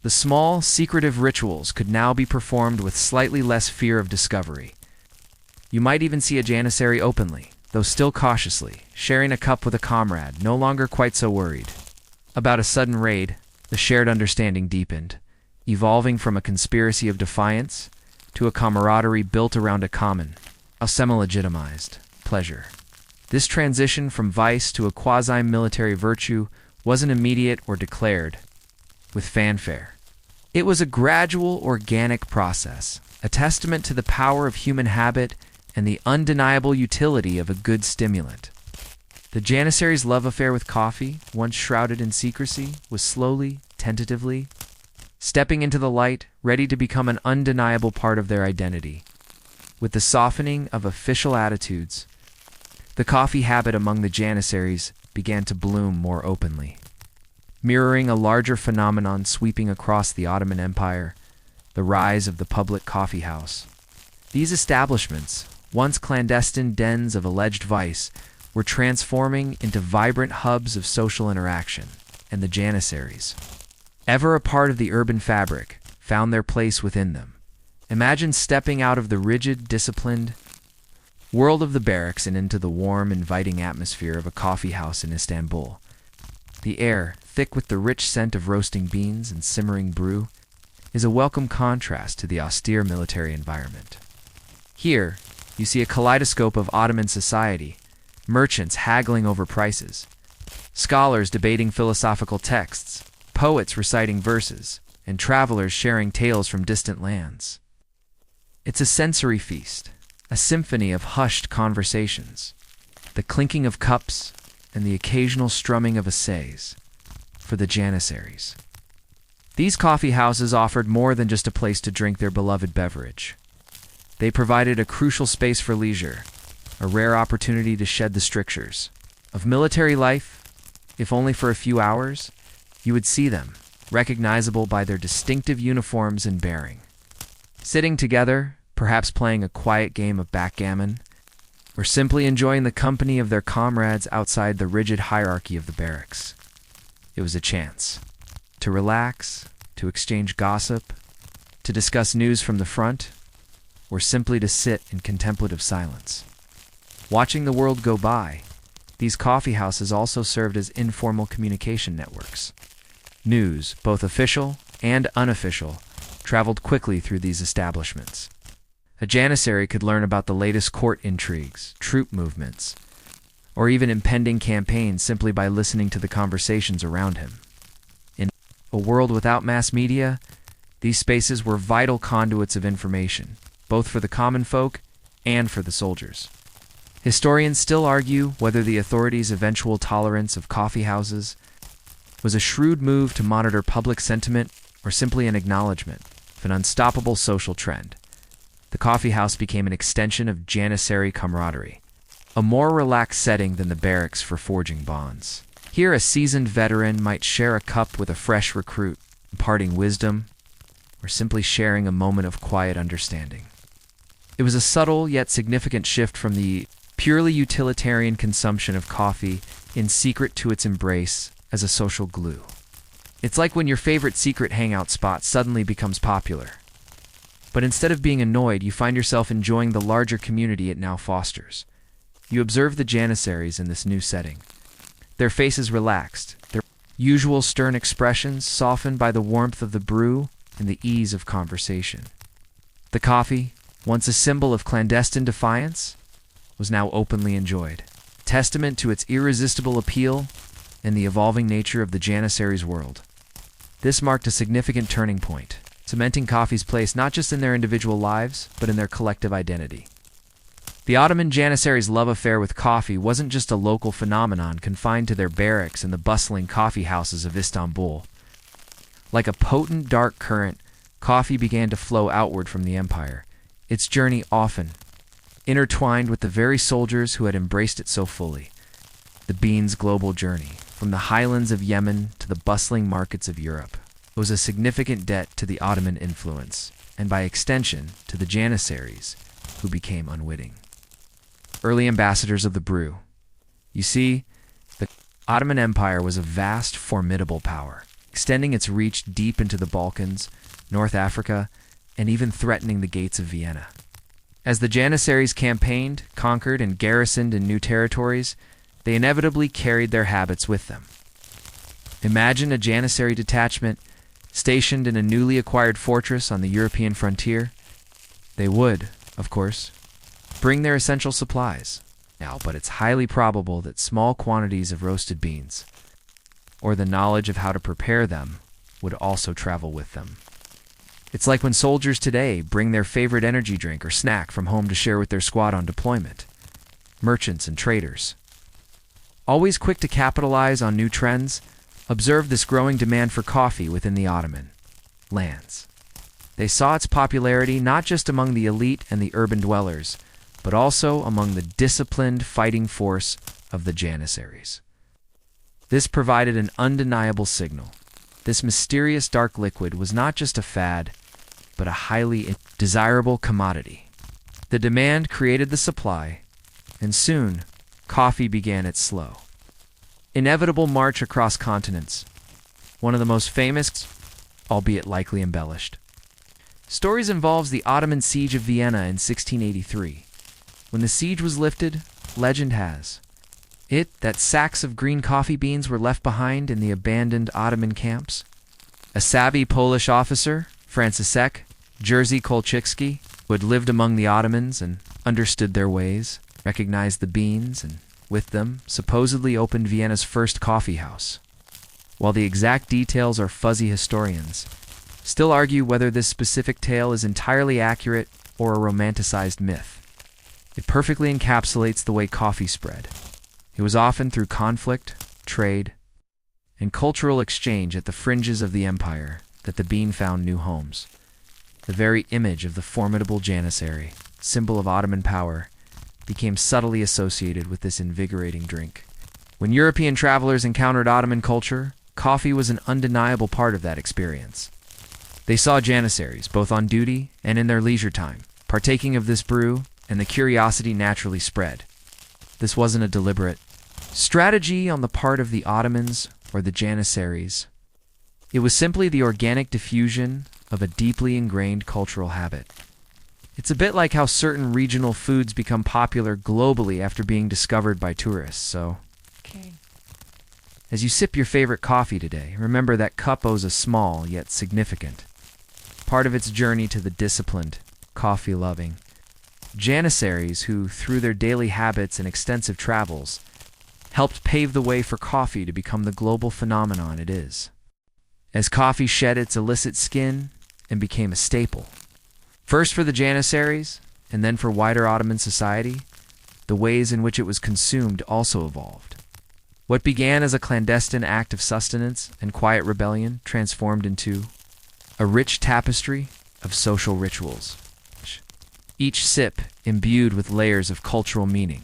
The small, secretive rituals could now be performed with slightly less fear of discovery. You might even see a janissary openly, though still cautiously, sharing a cup with a comrade, no longer quite so worried. About a sudden raid, the shared understanding deepened, evolving from a conspiracy of defiance to a camaraderie built around a common, semi-legitimized pleasure. This transition from vice to a quasi-military virtue wasn't immediate or declared with fanfare. It was a gradual, organic process, a testament to the power of human habit and the undeniable utility of a good stimulant. The janissaries' love affair with coffee, once shrouded in secrecy, was slowly, tentatively, stepping into the light, ready to become an undeniable part of their identity. With the softening of official attitudes, the coffee habit among the janissaries began to bloom more openly. Mirroring a larger phenomenon sweeping across the Ottoman Empire, the rise of the public coffee house. These establishments, once clandestine dens of alleged vice, were transforming into vibrant hubs of social interaction, and the janissaries, ever a part of the urban fabric, found their place within them. Imagine stepping out of the rigid, disciplined world of the barracks and into the warm, inviting atmosphere of a coffee house in Istanbul. The air, thick with the rich scent of roasting beans and simmering brew, is a welcome contrast to the austere military environment. Here, you see a kaleidoscope of Ottoman society, merchants haggling over prices, scholars debating philosophical texts, poets reciting verses, and travelers sharing tales from distant lands. It's a sensory feast, a symphony of hushed conversations, the clinking of cups, and the occasional strumming of essays for the janissaries. These coffee houses offered more than just a place to drink their beloved beverage. They provided a crucial space for leisure, a rare opportunity to shed the strictures of military life. If only for a few hours, you would see them, recognizable by their distinctive uniforms and bearing, sitting together, perhaps playing a quiet game of backgammon, or simply enjoying the company of their comrades outside the rigid hierarchy of the barracks. It was a chance to relax, to exchange gossip, to discuss news from the front, or simply to sit in contemplative silence. Watching the world go by, these coffee houses also served as informal communication networks. News, both official and unofficial, traveled quickly through these establishments. A janissary could learn about the latest court intrigues, troop movements, or even impending campaigns simply by listening to the conversations around him. In a world without mass media, these spaces were vital conduits of information, both for the common folk and for the soldiers. Historians still argue whether the authorities' eventual tolerance of coffee houses was a shrewd move to monitor public sentiment or simply an acknowledgement of an unstoppable social trend. The coffee house became an extension of janissary camaraderie, a more relaxed setting than the barracks for forging bonds. Here, a seasoned veteran might share a cup with a fresh recruit, imparting wisdom, or simply sharing a moment of quiet understanding. It was a subtle yet significant shift from the purely utilitarian consumption of coffee in secret to its embrace as a social glue. It's like when your favorite secret hangout spot suddenly becomes popular. But instead of being annoyed, you find yourself enjoying the larger community it now fosters. You observe the Janissaries in this new setting. Their faces relaxed, their usual stern expressions softened by the warmth of the brew and the ease of conversation. The coffee, once a symbol of clandestine defiance, was now openly enjoyed, testament to its irresistible appeal and the evolving nature of the Janissaries' world. This marked a significant turning point, cementing coffee's place not just in their individual lives, but in their collective identity. The Ottoman Janissaries' love affair with coffee wasn't just a local phenomenon confined to their barracks and the bustling coffee houses of Istanbul. Like a potent dark current, coffee began to flow outward from the empire, its journey often intertwined with the very soldiers who had embraced it so fully. The bean's global journey, from the highlands of Yemen to the bustling markets of Europe, was a significant debt to the Ottoman influence, and by extension to the Janissaries, who became unwitting early ambassadors of the brew. You see, the Ottoman Empire was a vast, formidable power, extending its reach deep into the Balkans, North Africa, and even threatening the gates of Vienna. As the Janissaries campaigned, conquered, and garrisoned in new territories, they inevitably carried their habits with them. Imagine a Janissary detachment stationed in a newly acquired fortress on the European frontier. They would, of course, bring their essential supplies. Now, but it's highly probable that small quantities of roasted beans, or the knowledge of how to prepare them, would also travel with them. It's like when soldiers today bring their favorite energy drink or snack from home to share with their squad on deployment. Merchants and traders, always quick to capitalize on new trends, observed this growing demand for coffee within the Ottoman lands. They saw its popularity not just among the elite and the urban dwellers, but also among the disciplined fighting force of the Janissaries. This provided an undeniable signal. This mysterious dark liquid was not just a fad, but a highly desirable commodity. The demand created the supply, and soon, coffee began its slow, inevitable march across continents, one of the most famous, albeit likely embellished. Stories involves the Ottoman siege of Vienna in 1683. When the siege was lifted, legend has it that sacks of green coffee beans were left behind in the abandoned Ottoman camps. A savvy Polish officer, Franciszek Jerzy Kolczycki, who had lived among the Ottomans and understood their ways, recognized the beans and, with them, supposedly opened Vienna's first coffee house. While the exact details are fuzzy, historians still argue whether this specific tale is entirely accurate or a romanticized myth. It perfectly encapsulates the way coffee spread. It was often through conflict, trade, and cultural exchange at the fringes of the empire that the bean found new homes. The very image of the formidable Janissary, symbol of Ottoman power, became subtly associated with this invigorating drink. When European travelers encountered Ottoman culture, coffee was an undeniable part of that experience. They saw Janissaries, both on duty and in their leisure time, partaking of this brew, and the curiosity naturally spread. This wasn't a deliberate strategy on the part of the Ottomans or the Janissaries. It was simply the organic diffusion of a deeply ingrained cultural habit. It's a bit like how certain regional foods become popular globally after being discovered by tourists, so as you sip your favorite coffee today, remember that cup owes a small yet significant part of its journey to the disciplined, coffee-loving Janissaries who, through their daily habits and extensive travels, helped pave the way for coffee to become the global phenomenon it is. As coffee shed its illicit skin and became a staple, first for the Janissaries and then for wider Ottoman society, the ways in which it was consumed also evolved. What began as a clandestine act of sustenance and quiet rebellion transformed into a rich tapestry of social rituals, each sip imbued with layers of cultural meaning.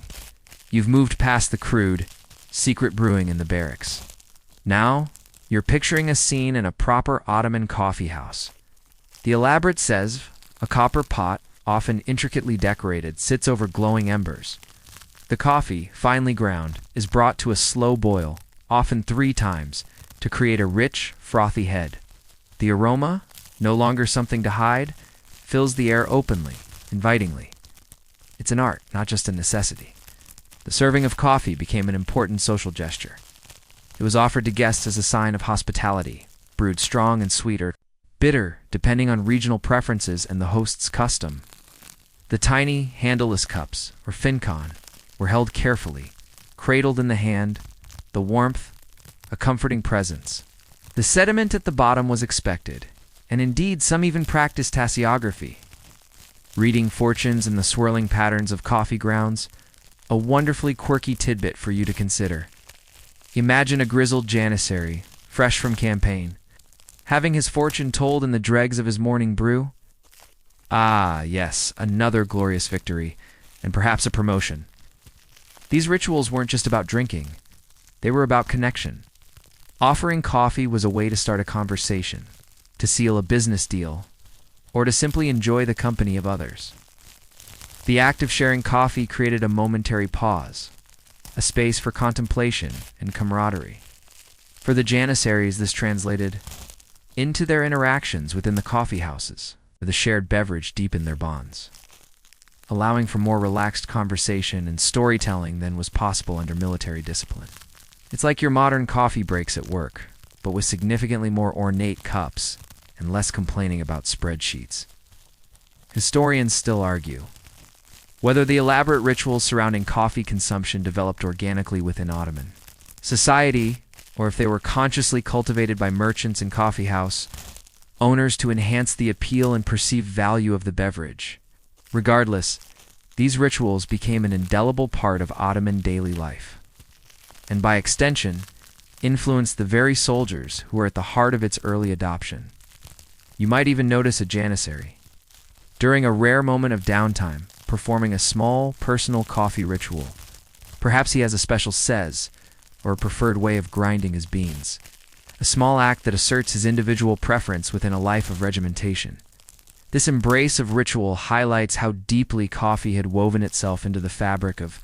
You've moved past the crude, secret brewing in the barracks. Now, You're picturing a scene in a proper Ottoman coffee house. The elaborate soothe, a copper pot, often intricately decorated, sits over glowing embers. The coffee, finely ground, is brought to a slow boil, often 3 times, to create a rich, frothy head. The aroma, no longer something to hide, fills the air openly, invitingly. It's an art, not just a necessity. The serving of coffee became an important social gesture. It was offered to guests as a sign of hospitality, brewed strong and sweet or bitter, depending on regional preferences and the host's custom. The tiny, handleless cups, or fincan, were held carefully, cradled in the hand, the warmth, a comforting presence. The sediment at the bottom was expected, and indeed some even practiced hagiography, reading fortunes in the swirling patterns of coffee grounds, a wonderfully quirky tidbit for you to consider. Imagine a grizzled janissary, fresh from campaign, having his fortune told in the dregs of his morning brew. Ah, yes, another glorious victory, and perhaps a promotion. These rituals weren't just about drinking. They were about connection. Offering coffee was a way to start a conversation, to seal a business deal, or to simply enjoy the company of others. The act of sharing coffee created a momentary pause, a space for contemplation and camaraderie. For the janissaries, this translated into their interactions within the coffee houses, where the shared beverage deepened their bonds, allowing for more relaxed conversation and storytelling than was possible under military discipline. It's like your modern coffee breaks at work, but with significantly more ornate cups and less complaining about spreadsheets. Historians still argue whether the elaborate rituals surrounding coffee consumption developed organically within Ottoman society, or if they were consciously cultivated by merchants and coffeehouse owners to enhance the appeal and perceived value of the beverage. Regardless, these rituals became an indelible part of Ottoman daily life, and by extension, influenced the very soldiers who were at the heart of its early adoption. You might even notice a janissary, during a rare moment of downtime, performing a small, personal coffee ritual. Perhaps he has a special soothe, or a preferred way of grinding his beans. A small act that asserts his individual preference within a life of regimentation. This embrace of ritual highlights how deeply coffee had woven itself into the fabric of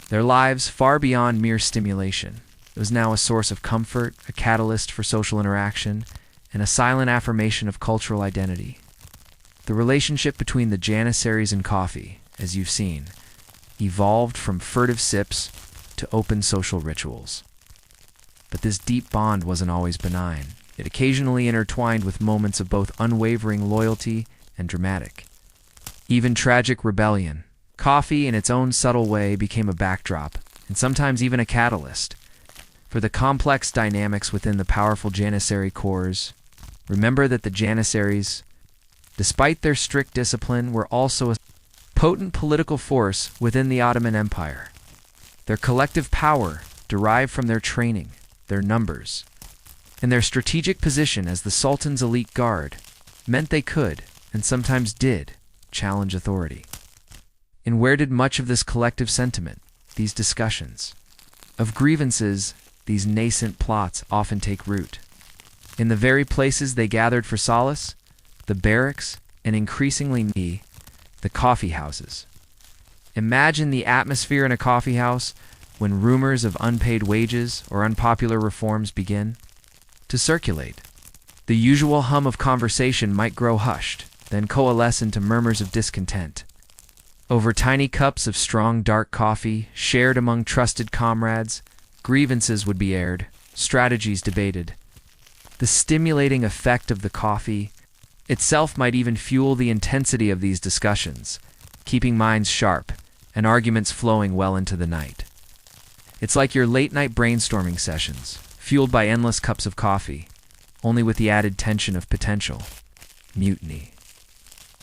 their lives far beyond mere stimulation. It was now a source of comfort, a catalyst for social interaction, and a silent affirmation of cultural identity. The relationship between the janissaries and coffee, as you've seen, evolved from furtive sips to open social rituals. But this deep bond wasn't always benign. It occasionally intertwined with moments of both unwavering loyalty and dramatic, even tragic rebellion. Coffee, in its own subtle way, became a backdrop, and sometimes even a catalyst, for the complex dynamics within the powerful janissary corps. Remember that the janissaries, despite their strict discipline, were also a potent political force within the Ottoman Empire. Their collective power derived from their training, their numbers, and their strategic position as the Sultan's elite guard meant they could, and sometimes did, challenge authority. And where did much of this collective sentiment, these discussions of grievances, these nascent plots often take root? In the very places they gathered for solace, the barracks, and increasingly the coffee houses. Imagine the atmosphere in a coffee house when rumors of unpaid wages or unpopular reforms begin to circulate. The usual hum of conversation might grow hushed, then coalesce into murmurs of discontent. Over tiny cups of strong dark coffee, shared among trusted comrades, grievances would be aired, strategies debated. The stimulating effect of the coffee itself might even fuel the intensity of these discussions, keeping minds sharp and arguments flowing well into the night. It's like your late-night brainstorming sessions, fueled by endless cups of coffee, only with the added tension of potential mutiny.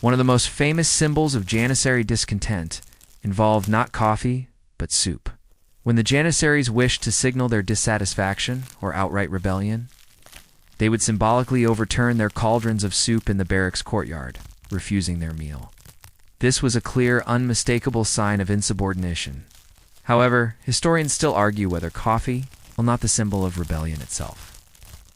One of the most famous symbols of janissary discontent involved not coffee, but soup. When the janissaries wished to signal their dissatisfaction or outright rebellion, they would symbolically overturn their cauldrons of soup in the barracks courtyard, refusing their meal. This was a clear, unmistakable sign of insubordination. However, historians still argue whether coffee, while not the symbol of rebellion itself,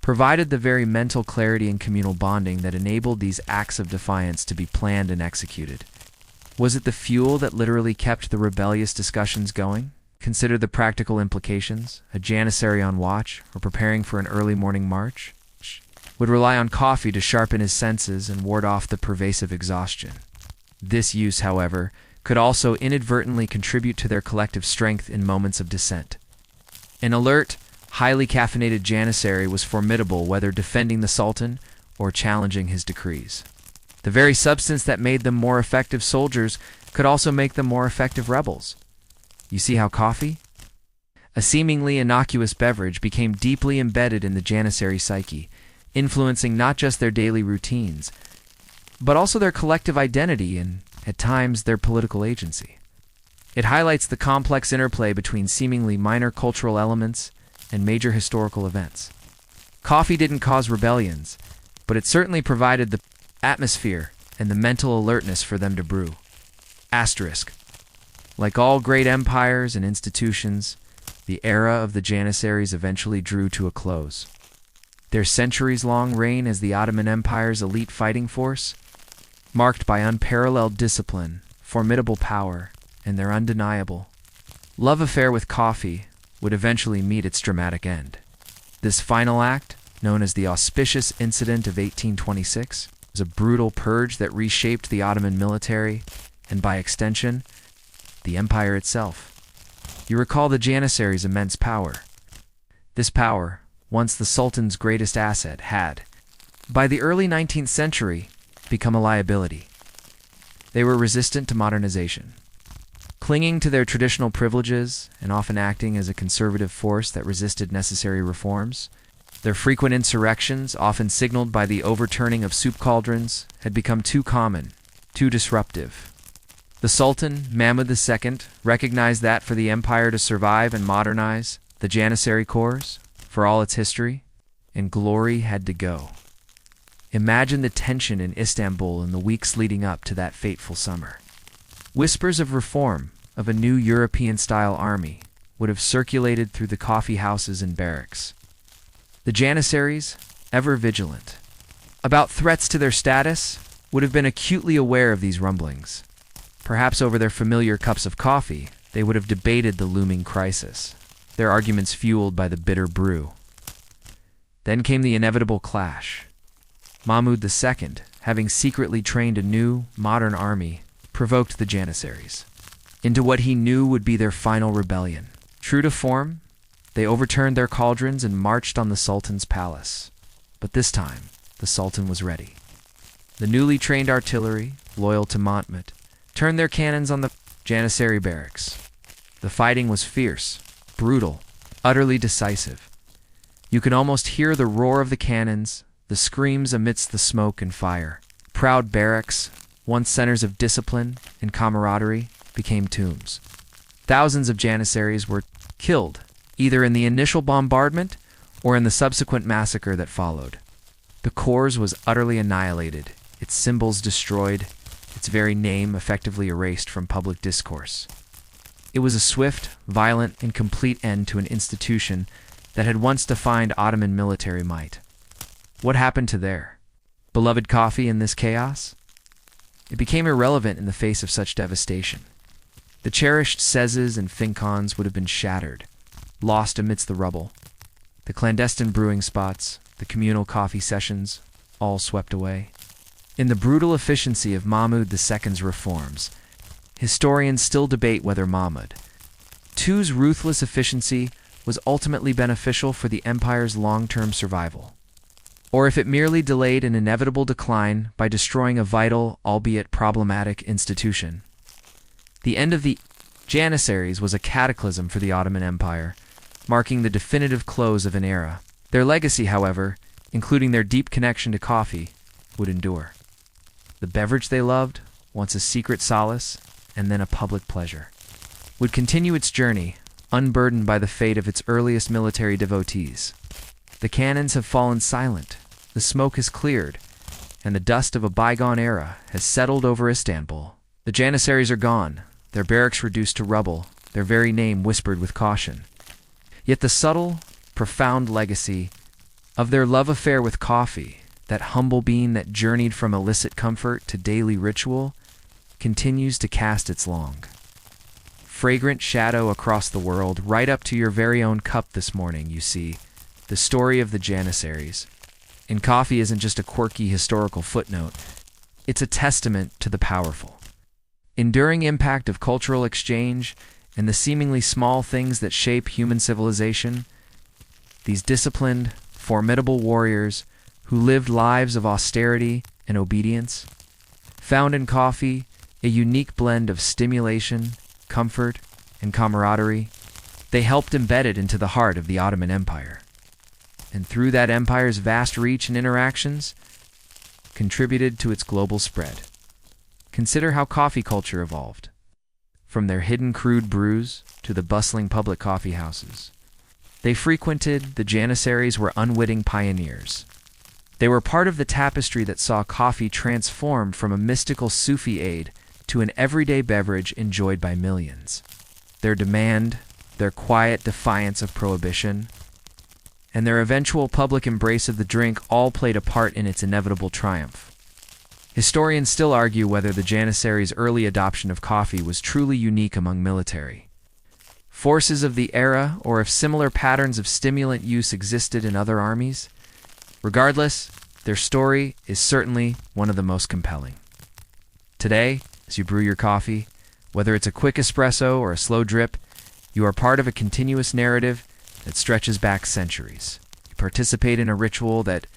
provided the very mental clarity and communal bonding that enabled these acts of defiance to be planned and executed. Was it the fuel that literally kept the rebellious discussions going? Consider the practical implications. A janissary on watch, or preparing for an early morning march, would rely on coffee to sharpen his senses and ward off the pervasive exhaustion. This use, however, could also inadvertently contribute to their collective strength in moments of dissent. An alert, highly caffeinated janissary was formidable whether defending the Sultan or challenging his decrees. The very substance that made them more effective soldiers could also make them more effective rebels. You see how coffee, a seemingly innocuous beverage, became deeply embedded in the janissary psyche, influencing not just their daily routines, but also their collective identity and, at times, their political agency. It highlights the complex interplay between seemingly minor cultural elements and major historical events. Coffee didn't cause rebellions, but it certainly provided the atmosphere and the mental alertness for them to brew. Asterisk. Like all great empires and institutions, the era of the janissaries eventually drew to a close. Their centuries-long reign as the Ottoman Empire's elite fighting force, marked by unparalleled discipline, formidable power, and their undeniable love affair with coffee, would eventually meet its dramatic end. This final act, known as the Auspicious Incident of 1826, was a brutal purge that reshaped the Ottoman military, and by extension, the empire itself. You recall the janissaries' immense power. This power, once the Sultan's greatest asset, had, by the early 19th century, become a liability. They were resistant to modernization, clinging to their traditional privileges and often acting as a conservative force that resisted necessary reforms. Their frequent insurrections, often signaled by the overturning of soup cauldrons, had become too common, too disruptive. The Sultan, Mahmud II, recognized that for the empire to survive and modernize, the Janissary Corps, for all its history and glory, had to go. Imagine the tension in Istanbul in the weeks leading up to that fateful summer. Whispers of reform, of a new European-style army, would have circulated through the coffee houses and barracks. The Janissaries, ever vigilant about threats to their status, would have been acutely aware of these rumblings. Perhaps over their familiar cups of coffee, they would have debated the looming crisis, their arguments fueled by the bitter brew. Then came the inevitable clash. Mahmud II, having secretly trained a new, modern army, provoked the Janissaries into what he knew would be their final rebellion. True to form, they overturned their cauldrons and marched on the Sultan's palace. But this time, the Sultan was ready. The newly trained artillery, loyal to Mahmud, turned their cannons on the Janissary barracks. The fighting was fierce, brutal, utterly decisive. You could almost hear the roar of the cannons, the screams amidst the smoke and fire. Proud barracks, once centers of discipline and camaraderie, became tombs. Thousands of Janissaries were killed, either in the initial bombardment or in the subsequent massacre that followed. The corps was utterly annihilated, its symbols destroyed, its very name effectively erased from public discourse. It was a swift, violent, and complete end to an institution that had once defined Ottoman military might. What happened to their beloved coffee in this chaos? It became irrelevant in the face of such devastation. The cherished sezes and fincons would have been shattered, lost amidst the rubble. The clandestine brewing spots, the communal coffee sessions, all swept away. In the brutal efficiency of Mahmud II's reforms, historians still debate whether Mahmud II's ruthless efficiency was ultimately beneficial for the empire's long-term survival, or if it merely delayed an inevitable decline by destroying a vital, albeit problematic, institution. The end of the Janissaries was a cataclysm for the Ottoman Empire, marking the definitive close of an era. Their legacy, however, including their deep connection to coffee, would endure. The beverage they loved, once a secret solace and then a public pleasure, would continue its journey, unburdened by the fate of its earliest military devotees. The cannons have fallen silent, the smoke has cleared, and the dust of a bygone era has settled over Istanbul. The Janissaries are gone, their barracks reduced to rubble, their very name whispered with caution. Yet the subtle, profound legacy of their love affair with coffee, that humble bean that journeyed from illicit comfort to daily ritual, continues to cast its long, fragrant shadow across the world, right up to your very own cup this morning. You see, the story of the Janissaries. And coffee isn't just a quirky historical footnote, it's a testament to the powerful, enduring impact of cultural exchange and the seemingly small things that shape human civilization. These disciplined, formidable warriors who lived lives of austerity and obedience found in coffee a unique blend of stimulation, comfort, and camaraderie. They helped embed it into the heart of the Ottoman Empire, and through that empire's vast reach and interactions, contributed to its global spread. Consider how coffee culture evolved, from their hidden crude brews to the bustling public coffee houses. They frequented, the Janissaries were unwitting pioneers. They were part of the tapestry that saw coffee transformed from a mystical Sufi aid to an everyday beverage enjoyed by millions. Their demand, their quiet defiance of prohibition, and their eventual public embrace of the drink all played a part in its inevitable triumph. Historians still argue whether the Janissaries' early adoption of coffee was truly unique among military forces of the era, or if similar patterns of stimulant use existed in other armies. Regardless, their story is certainly one of the most compelling. Today, as you brew your coffee, whether it's a quick espresso or a slow drip, you are part of a continuous narrative that stretches back centuries. You participate in a ritual that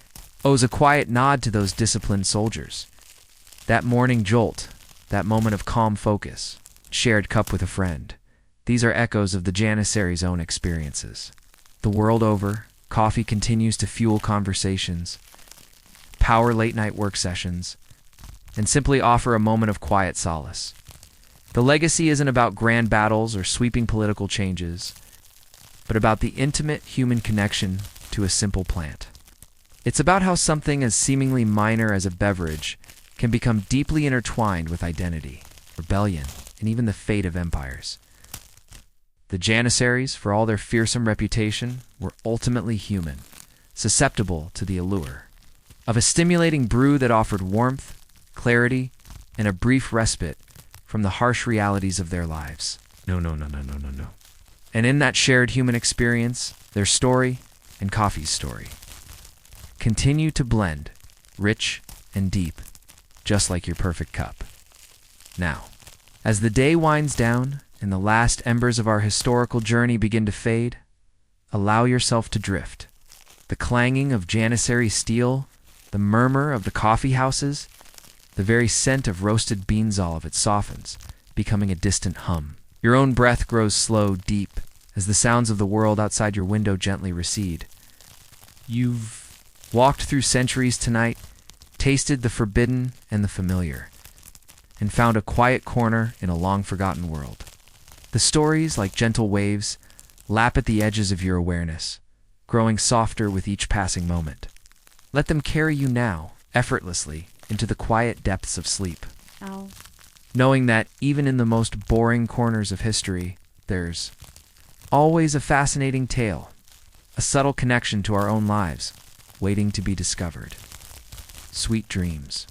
owes a quiet nod to those disciplined soldiers. That morning jolt, that moment of calm focus, shared cup with a friend. These are echoes of the Janissaries' own experiences. The world over, coffee continues to fuel conversations, power late-night work sessions, and simply offer a moment of quiet solace. The legacy isn't about grand battles or sweeping political changes, but about the intimate human connection to a simple plant. It's about how something as seemingly minor as a beverage can become deeply intertwined with identity, rebellion, and even the fate of empires. The Janissaries, for all their fearsome reputation, were ultimately human, susceptible to the allure of a stimulating brew that offered warmth, clarity, and a brief respite from the harsh realities of their lives. No. And in that shared human experience, their story and coffee's story continue to blend, rich and deep, just like your perfect cup. Now, as the day winds down and the last embers of our historical journey begin to fade, allow yourself to drift. The clanging of Janissary steel, the murmur of the coffee houses, the very scent of roasted beans olive, it softens, becoming a distant hum. Your own breath grows slow, deep, as the sounds of the world outside your window gently recede. You've walked through centuries tonight, tasted the forbidden and the familiar, and found a quiet corner in a long-forgotten world. The stories, like gentle waves, lap at the edges of your awareness, growing softer with each passing moment. Let them carry you now, effortlessly, into the quiet depths of sleep. Ow. Knowing that even in the most boring corners of history, there's always a fascinating tale, a subtle connection to our own lives, waiting to be discovered. Sweet dreams.